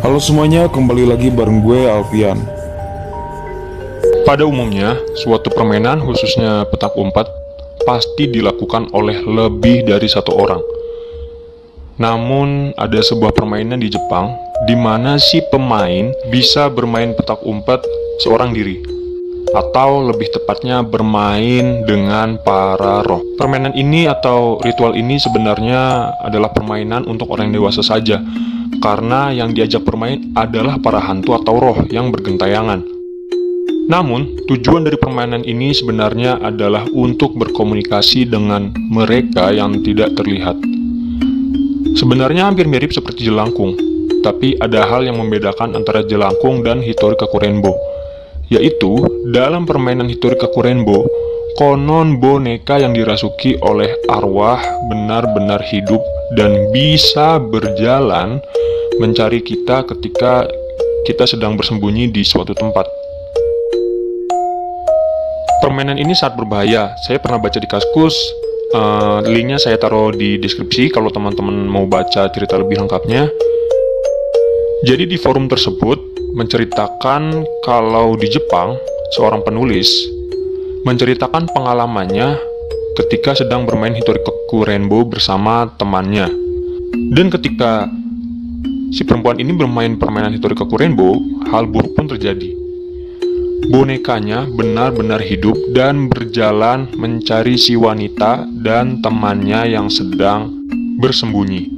Halo semuanya, kembali lagi bareng gue Alfian. Pada umumnya, suatu permainan khususnya petak umpet pasti dilakukan oleh lebih dari satu orang. Namun, ada sebuah permainan di Jepang di mana si pemain bisa bermain petak umpet seorang diri, atau lebih tepatnya bermain dengan para roh. Permainan ini atau ritual ini sebenarnya adalah permainan untuk orang dewasa saja, karena yang diajak bermain adalah para hantu atau roh yang bergentayangan. Namun, tujuan dari permainan ini sebenarnya adalah untuk berkomunikasi dengan mereka yang tidak terlihat. Sebenarnya hampir mirip seperti jelangkung, tapi ada hal yang membedakan antara jelangkung dan Hitori Kaku Rainbow, yaitu dalam permainan Hitori Kaku Rainbow, konon boneka yang dirasuki oleh arwah benar-benar hidup dan bisa berjalan mencari kita ketika kita sedang bersembunyi di suatu tempat. Permainan ini sangat berbahaya. Saya pernah baca di Kaskus, linknya saya taruh di deskripsi kalau teman-teman mau baca cerita lebih lengkapnya. Jadi di forum tersebut menceritakan kalau di Jepang, seorang penulis menceritakan pengalamannya ketika sedang bermain Hitori Kaku Rainbow bersama temannya. Dan ketika si perempuan ini bermain permainan Hitori Kaku Rainbow, hal buruk pun terjadi. Bonekanya benar-benar hidup dan berjalan mencari si wanita dan temannya yang sedang bersembunyi.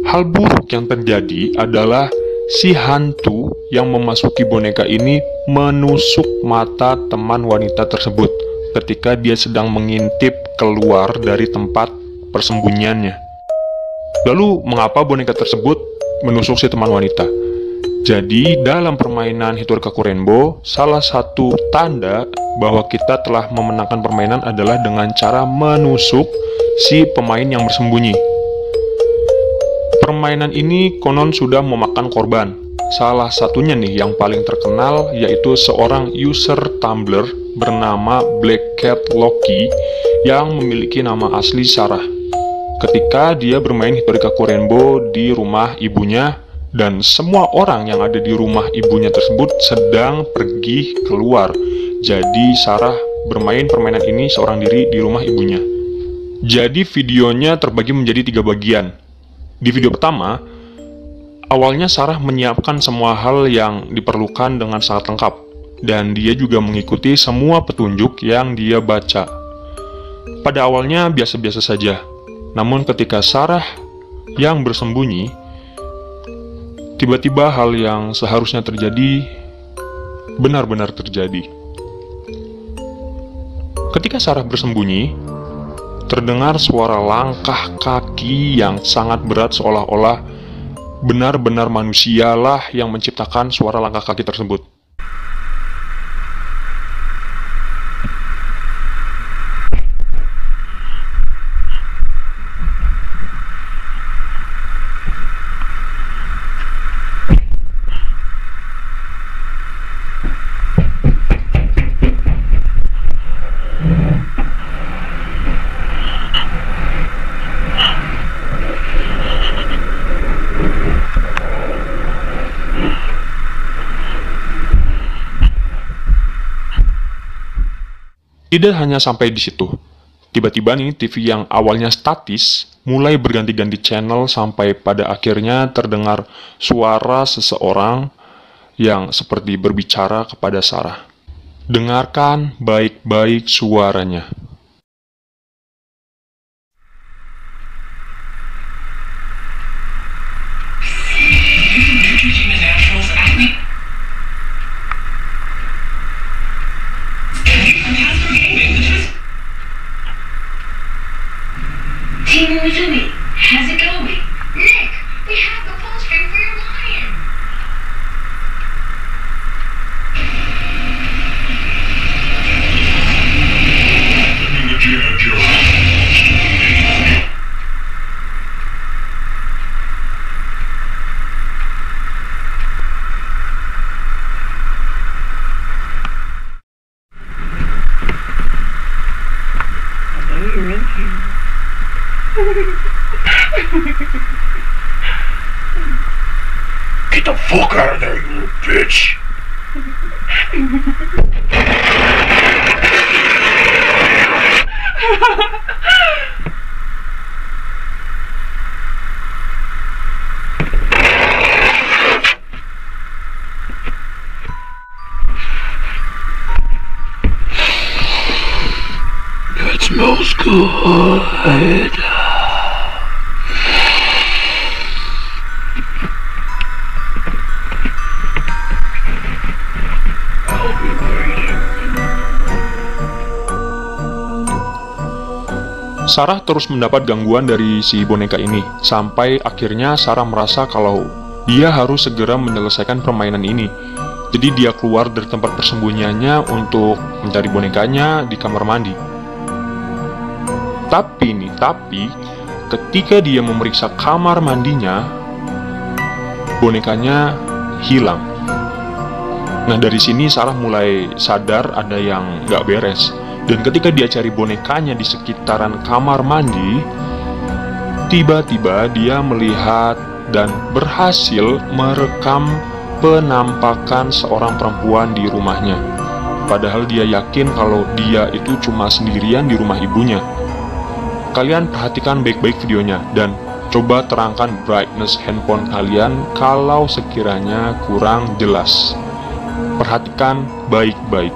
Hal buruk yang terjadi adalah si hantu yang memasuki boneka ini menusuk mata teman wanita tersebut ketika dia sedang mengintip keluar dari tempat persembunyiannya. Lalu, mengapa boneka tersebut menusuk si teman wanita? Jadi, dalam permainan Hitori Kaku Rainbow, salah satu tanda bahwa kita telah memenangkan permainan adalah dengan cara menusuk si pemain yang bersembunyi. Permainan ini konon sudah memakan korban. Salah satunya nih yang paling terkenal yaitu seorang user Tumblr bernama Black Cat Loki yang memiliki nama asli Sarah. Ketika dia bermain Hitori Kaku Rainbow di rumah ibunya, dan semua orang yang ada di rumah ibunya tersebut sedang pergi keluar. Jadi Sarah bermain permainan ini seorang diri di rumah ibunya. Jadi videonya terbagi menjadi 3 bagian. Di video pertama, awalnya Sarah menyiapkan semua hal yang diperlukan dengan sangat lengkap, dan dia juga mengikuti semua petunjuk yang dia baca. Pada awalnya biasa-biasa saja. Namun ketika Sarah yang bersembunyi, tiba-tiba hal yang seharusnya terjadi benar-benar terjadi. Ketika Sarah bersembunyi, terdengar suara langkah kaki yang sangat berat seolah-olah benar-benar manusialah yang menciptakan suara langkah kaki tersebut. Tidak hanya sampai di situ. Tiba-tiba nih TV yang awalnya statis mulai berganti-ganti channel sampai pada akhirnya terdengar suara seseorang yang seperti berbicara kepada Sarah. Dengarkan baik-baik suaranya. How's it going? Nick, we have the pull string for your lion. Get the fuck out of there, you little bitch! That smells good. Sarah terus mendapat gangguan dari si boneka ini, sampai akhirnya Sarah merasa kalau dia harus segera menyelesaikan permainan ini. Jadi dia keluar dari tempat persembunyiannya untuk mencari bonekanya di kamar mandi. Tapi ketika dia memeriksa kamar mandinya, bonekanya hilang. Nah, dari sini Sarah mulai sadar ada yang nggak beres. Dan ketika dia cari bonekanya di sekitaran kamar mandi, tiba-tiba dia melihat dan berhasil merekam penampakan seorang perempuan di rumahnya. Padahal dia yakin kalau dia itu cuma sendirian di rumah ibunya. Kalian perhatikan baik-baik videonya dan coba terangkan brightness handphone kalian kalau sekiranya kurang jelas. Perhatikan baik-baik.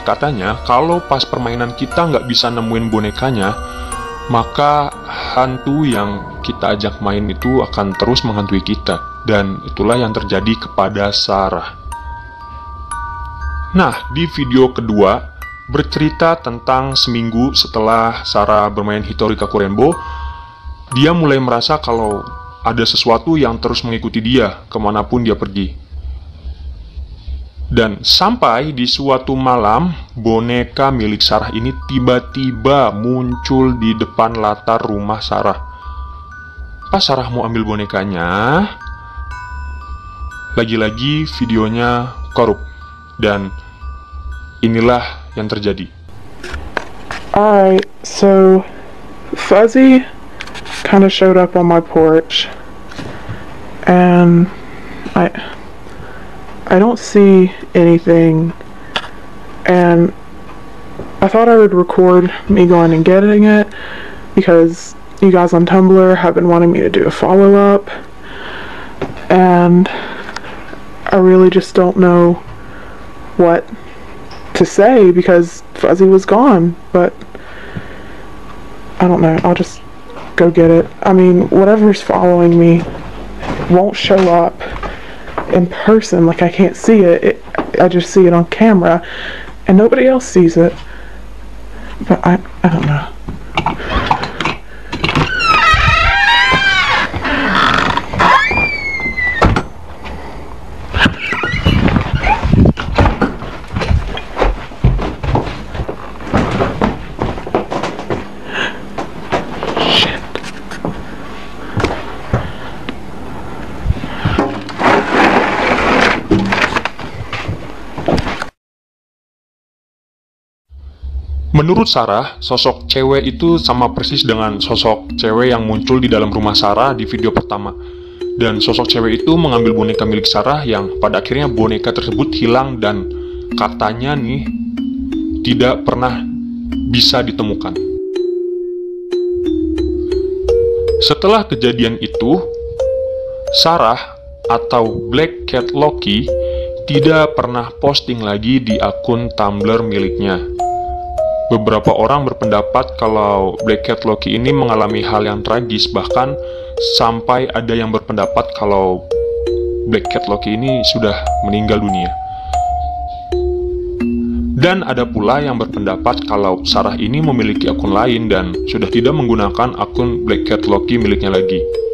Katanya kalau pas permainan kita nggak bisa nemuin bonekanya, maka hantu yang kita ajak main itu akan terus menghantui kita. Dan itulah yang terjadi kepada Sarah. Nah, di video kedua bercerita tentang seminggu setelah Sarah bermain Hitori Kaku Rainbow, dia mulai merasa kalau ada sesuatu yang terus mengikuti dia kemanapun dia pergi. Dan sampai di suatu malam, boneka milik Sarah ini tiba-tiba muncul di depan latar rumah Sarah. Pas Sarah mau ambil bonekanya, lagi-lagi videonya korup. Dan inilah yang terjadi. Alright, so Fuzzy kind of showed up on my porch, and I don't see anything, and I thought I would record me going and getting it because you guys on Tumblr have been wanting me to do a follow-up, and I really just don't know what to say because Fuzzy was gone. But I don't know, I'll just go get it. I mean, whatever's following me won't show up in person. Like, I can't see it. I just see it on camera and nobody else sees it. But I don't know. Menurut Sarah, sosok cewek itu sama persis dengan sosok cewek yang muncul di dalam rumah Sarah di video pertama. Dan sosok cewek itu mengambil boneka milik Sarah yang pada akhirnya boneka tersebut hilang dan katanya nih tidak pernah bisa ditemukan. Setelah kejadian itu, Sarah atau Black Cat Loki tidak pernah posting lagi di akun Tumblr miliknya. Beberapa orang berpendapat kalau Black Cat Loki ini mengalami hal yang tragis, bahkan sampai ada yang berpendapat kalau Black Cat Loki ini sudah meninggal dunia. Dan ada pula yang berpendapat kalau Sarah ini memiliki akun lain dan sudah tidak menggunakan akun Black Cat Loki miliknya lagi.